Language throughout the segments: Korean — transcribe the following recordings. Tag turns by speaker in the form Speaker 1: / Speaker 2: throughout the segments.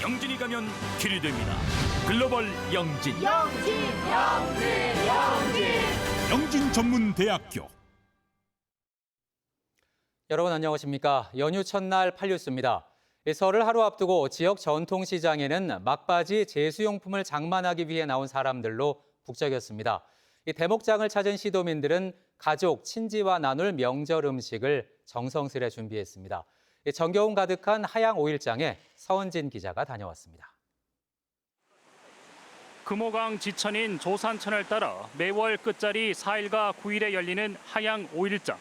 Speaker 1: 영진이 가면 길이 됩니다. 글로벌 영진. 영진 전문대학교.
Speaker 2: 여러분 안녕하십니까? 연휴 첫날 8뉴스입니다. 설을 하루 앞두고 지역 전통시장에는 막바지 제수용품을 장만하기 위해 나온 사람들로 북적였습니다. 이 대목장을 찾은 시도민들은 가족, 친지와 나눌 명절 음식을 정성스레 준비했습니다. 정겨움 가득한 하양 5일장에 서은진 기자가 다녀왔습니다.
Speaker 3: 금호강 지천인 조산천을 따라 매월 끝자리 4일과 9일에 열리는 하양 5일장.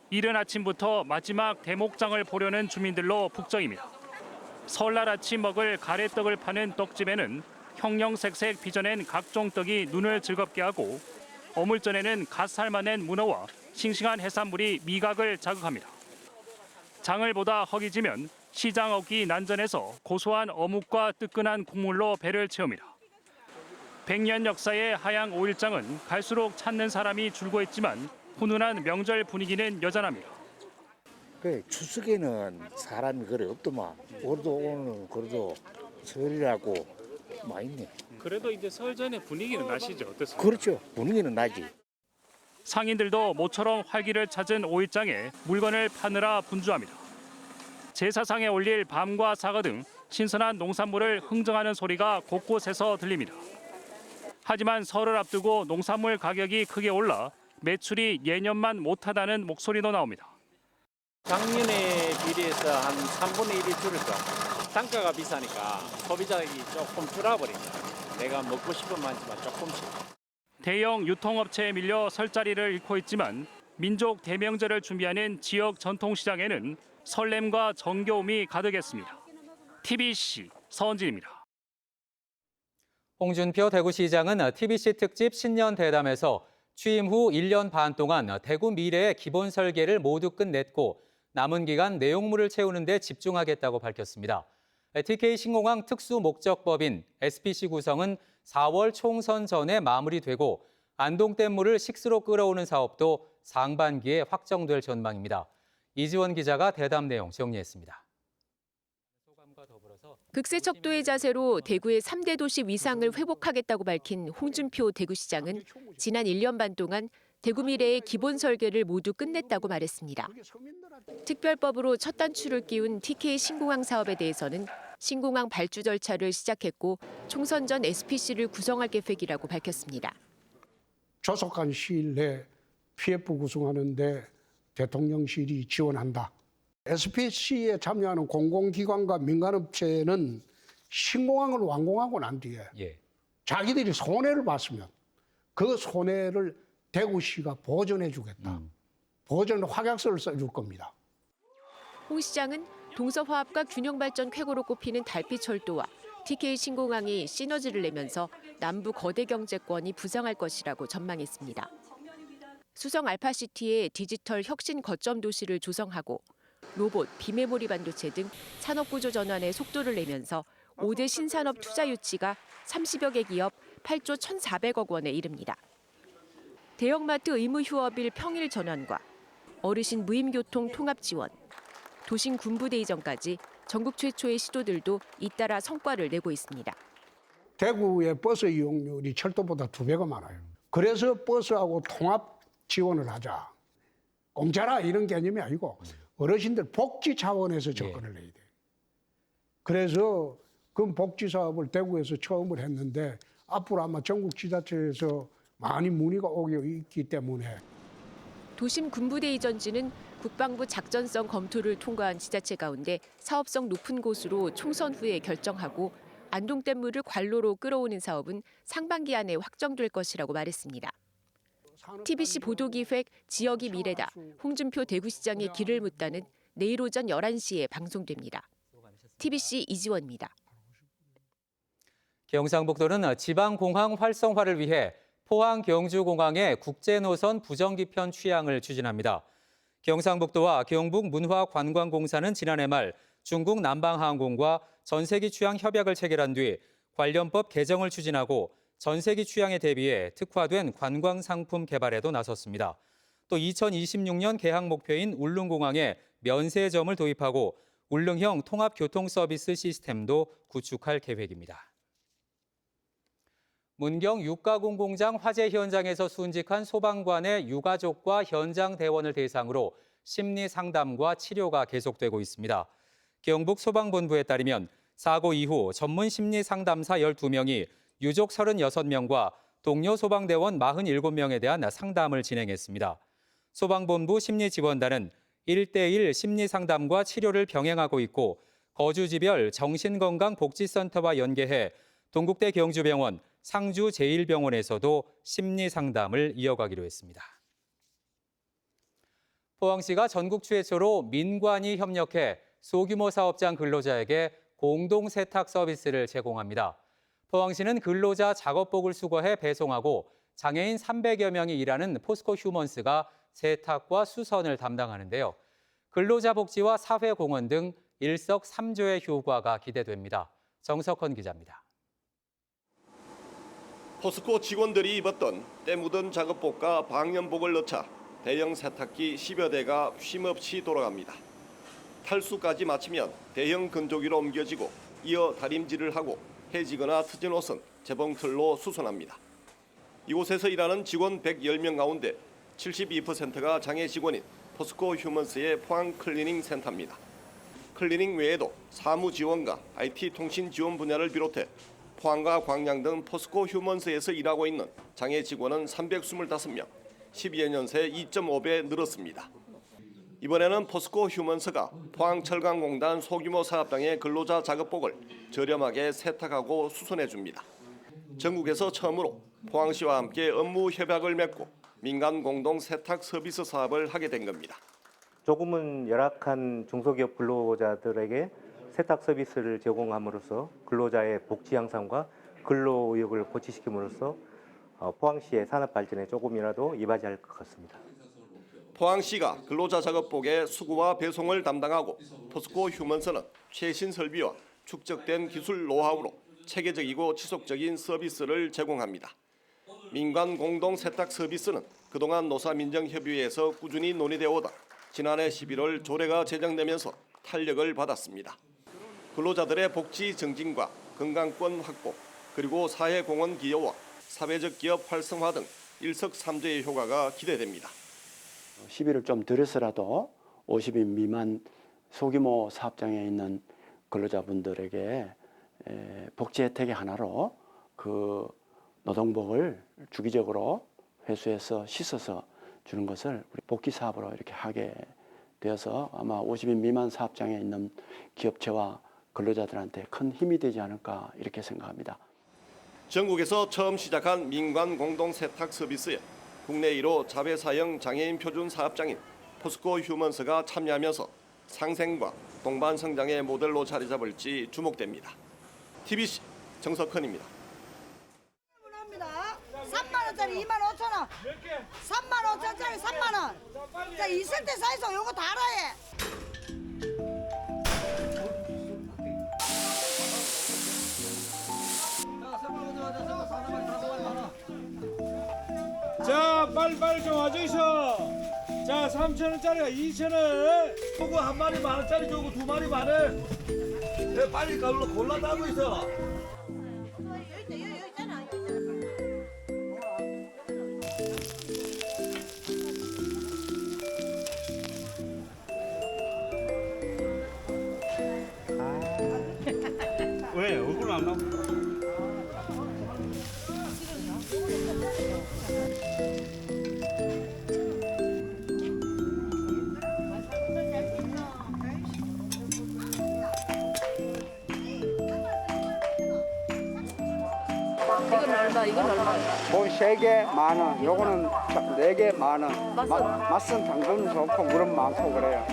Speaker 3: 이른 아침부터 마지막 대목장을 보려는 주민들로 북적입니다. 설날 아침 먹을 가래떡을 파는 떡집에는 형형색색 빚어낸 각종 떡이 눈을 즐겁게 하고 어물전에는 갓 삶아낸 문어와 싱싱한 해산물이 미각을 자극합니다. 장을 보다 허기지면 시장 어기 난전에서 고소한 어묵과 뜨끈한 국물로 배를 채웁니다. 100년 역사의 하양 5일장은 갈수록 찾는 사람이 줄고 있지만 훈훈한 명절 분위기는 여전합니다.
Speaker 4: 추석에는 사람이 그래 없더만. 올해도 오늘 그래도 설이라고 많이 있네.
Speaker 3: 그래도 이제 설 전에 분위기는 나시죠? 어떻습니까?
Speaker 4: 그렇죠. 분위기는 나지.
Speaker 3: 상인들도 모처럼 활기를 찾은 5일장에 물건을 파느라 분주합니다. 제사상에 올릴 밤과 사과 등 신선한 농산물을 흥정하는 소리가 곳곳에서 들립니다. 하지만 설을 앞두고 농산물 가격이 크게 올라 매출이 예년만 못하다는 목소리도 나옵니다.
Speaker 5: 작년에 비례해서 한 3분의 1이 줄을까. 단가가 비싸니까 소비자가 조금 줄어버립니다. 내가 먹고 싶은 만큼만 조금씩.
Speaker 3: 대형 유통업체에 밀려 설자리를 잃고 있지만 민족 대명절을 준비하는 지역 전통시장에는 설렘과 정겨움이 가득했습니다. TBC 서은진입니다.
Speaker 2: 홍준표 대구시장은 TBC 특집 신년 대담에서 취임 후 1년 반 동안 대구 미래의 기본 설계를 모두 끝냈고 남은 기간 내용물을 채우는 데 집중하겠다고 밝혔습니다. TK 신공항 특수목적법인 SPC 구성은 4월 총선 전에 마무리되고 안동댐물을 식수로 끌어오는 사업도 상반기에 확정될 전망입니다. 이지원 기자가 대담 내용 정리했습니다.
Speaker 6: 극세척도의 자세로 대구의 3대 도시 위상을 회복하겠다고 밝힌 홍준표 대구시장은 지난 1년 반 동안 대구 미래의 기본 설계를 모두 끝냈다고 말했습니다. 특별법으로 첫 단추를 끼운 TK 신공항 사업에 대해서는 신공항 발주 절차를 시작했고 총선 전 SPC를 구성할 계획이라고 밝혔습니다.
Speaker 7: 조속한 시일 내 PF 구성하는 데 대통령실이 지원한다. SPC에 참여하는 공공기관과 민간업체는 신공항을 완공하고 난 뒤에 자기들이 손해를 봤으면 그 손해를 대구시가 보전해 주겠다. 보전 확약서를 써줄 겁니다.
Speaker 6: 홍 시장은 동서화합과 균형발전 쾌거로 꼽히는 달빛철도와 TK 신공항이 시너지를 내면서 남부 거대 경제권이 부상할 것이라고 전망했습니다. 수성 알파시티의 디지털 혁신 거점 도시를 조성하고 로봇, 비메모리 반도체 등 산업구조 전환에 속도를 내면서 5대 신산업 투자 유치가 30여 개 기업 8조 1,400억 원에 이릅니다. 대형마트 의무 휴업일 평일 전환과 어르신 무임교통 통합 지원, 도심 군부대 이전까지 전국 최초의 시도들도 잇따라 성과를 내고 있습니다.
Speaker 7: 대구의 버스 이용률이 철도보다 2배가 많아요. 그래서 버스하고 통합 지원을 하자. 공짜라 이런 개념이 아니고 어르신들 복지 차원에서 접근을 해야 돼요. 그래서 그 복지 사업을 대구에서 처음을 했는데 앞으로 아마 전국 지자체에서 많이 문의가 오고 있기 때문에.
Speaker 6: 도심 군부대 이전지는 국방부 작전성 검토를 통과한 지자체 가운데 사업성 높은 곳으로 총선 후에 결정하고 안동댐물을 관로로 끌어오는 사업은 상반기 안에 확정될 것이라고 말했습니다. TBC 보도기획 지역이 미래다. 홍준표 대구시장의 길을 묻다는 내일 오전 11시에 방송됩니다. TBC 이지원입니다.
Speaker 2: 경상북도는 지방공항 활성화를 위해 포항 경주공항의 국제노선 부정기편 취향을 추진합니다. 경상북도와 경북문화관광공사는 지난해 말 중국 남방항공과 전세기 취향 협약을 체결한 뒤 관련법 개정을 추진하고 전세기 취향에 대비해 특화된 관광상품 개발에도 나섰습니다. 또 2026년 개항 목표인 울릉공항에 면세점을 도입하고 울릉형 통합교통서비스 시스템도 구축할 계획입니다. 문경 육가공 공장 화재 현장에서 순직한 소방관의 유가족과 현장 대원을 대상으로 심리 상담과 치료가 계속되고 있습니다. 경북 소방본부에 따르면 사고 이후 전문 심리 상담사 12명이 유족 36명과 동료 소방대원 47명에 대한 상담을 진행했습니다. 소방본부 심리지원단은 1:1 심리 상담과 치료를 병행하고 있고 거주지별 정신건강복지센터와 연계해 동국대 경주병원, 상주 제1병원에서도 심리 상담을 이어가기로 했습니다. 포항시가 전국 최초로 민관이 협력해 소규모 사업장 근로자에게 공동 세탁 서비스를 제공합니다. 포항시는 근로자 작업복을 수거해 배송하고 장애인 300여 명이 일하는 포스코 휴먼스가 세탁과 수선을 담당하는데요. 근로자 복지와 사회 공헌 등 일석삼조의 효과가 기대됩니다. 정석헌 기자입니다.
Speaker 8: 포스코 직원들이 입었던 때 묻은 작업복과 방염복을 넣자 대형 세탁기 10여 대가 쉼없이 돌아갑니다. 탈수까지 마치면 대형 건조기로 옮겨지고 이어 다림질을 하고 해지거나 트진 옷은 재봉틀로 수선합니다. 이곳에서 일하는 직원 110명 가운데 72%가 장애 직원인 포스코 휴먼스의 포항 클리닝 센터입니다. 클리닝 외에도 사무 지원과 IT 통신 지원 분야를 비롯해 포항과 광양 등 포스코 휴먼스에서 일하고 있는 장애 직원은 325명, 12여 년 새 2.5배 늘었습니다. 이번에는 포스코 휴먼스가 포항철강공단 소규모 사업장의 근로자 작업복을 저렴하게 세탁하고 수선해 줍니다. 전국에서 처음으로 포항시와 함께 업무 협약을 맺고 민간 공동 세탁 서비스 사업을 하게 된 겁니다.
Speaker 9: 조금은 열악한 중소기업 근로자들에게 세탁 서비스를 제공함으로써 근로자의 복지 향상과 근로 의욕을 고취시킴으로써 포항시의 산업 발전에 조금이라도 이바지할 것 같습니다.
Speaker 8: 포항시가 근로자 작업복의 수거와 배송을 담당하고 포스코 휴먼스는 최신 설비와 축적된 기술 노하우로 체계적이고 지속적인 서비스를 제공합니다. 민간 공동 세탁 서비스는 그동안 노사민정협의회에서 꾸준히 논의되어 오다 지난해 11월 조례가 제정되면서 탄력을 받았습니다. 근로자들의 복지 증진과 건강권 확보, 그리고 사회공헌 기여와 사회적 기업 활성화 등 일석삼조의 효과가 기대됩니다.
Speaker 10: 시비를 좀 들여서라도 50인 미만 소규모 사업장에 있는 근로자분들에게 복지 혜택의 하나로 그 노동복을 주기적으로 회수해서 씻어서 주는 것을 우리 복귀 사업으로 이렇게 하게 되어서 아마 50인 미만 사업장에 있는 기업체와 근로자들한테 큰 힘이 되지 않을까 이렇게 생각합니다.
Speaker 8: 전국에서 처음 시작한 민관 공동 세탁 서비스에 국내 1호 자회사형 장애인 표준 사업장인 포스코 휴먼스가 참여하면서 상생과 동반 성장의 모델로 자리 잡을지 주목됩니다. TBC 정석헌입니다.
Speaker 11: 3만 원짜리 2만 5천 원, 3만 5천짜리 3만 원. 자, 2세대 사이즈 요거 다 알아해.
Speaker 12: 자, 빨리 좀 와주셔. 자, 3,000원짜리가 2,000원. 요거 한 마리 10,000원짜리 요거 2마리 10,000원. 네, 빨리 골라다고 있어. 왜 얼굴 안 나와?
Speaker 11: 이건 얼마? 이건 얼마?
Speaker 7: 뭐 3개 10,000원, 요거는 4개 10,000원. 맛은 당근 좋고 물은 많고 그래요.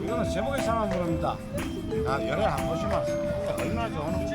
Speaker 12: 이거는 제목에 사는 물입니다. 열에 한 번씩만 얼마나 좋은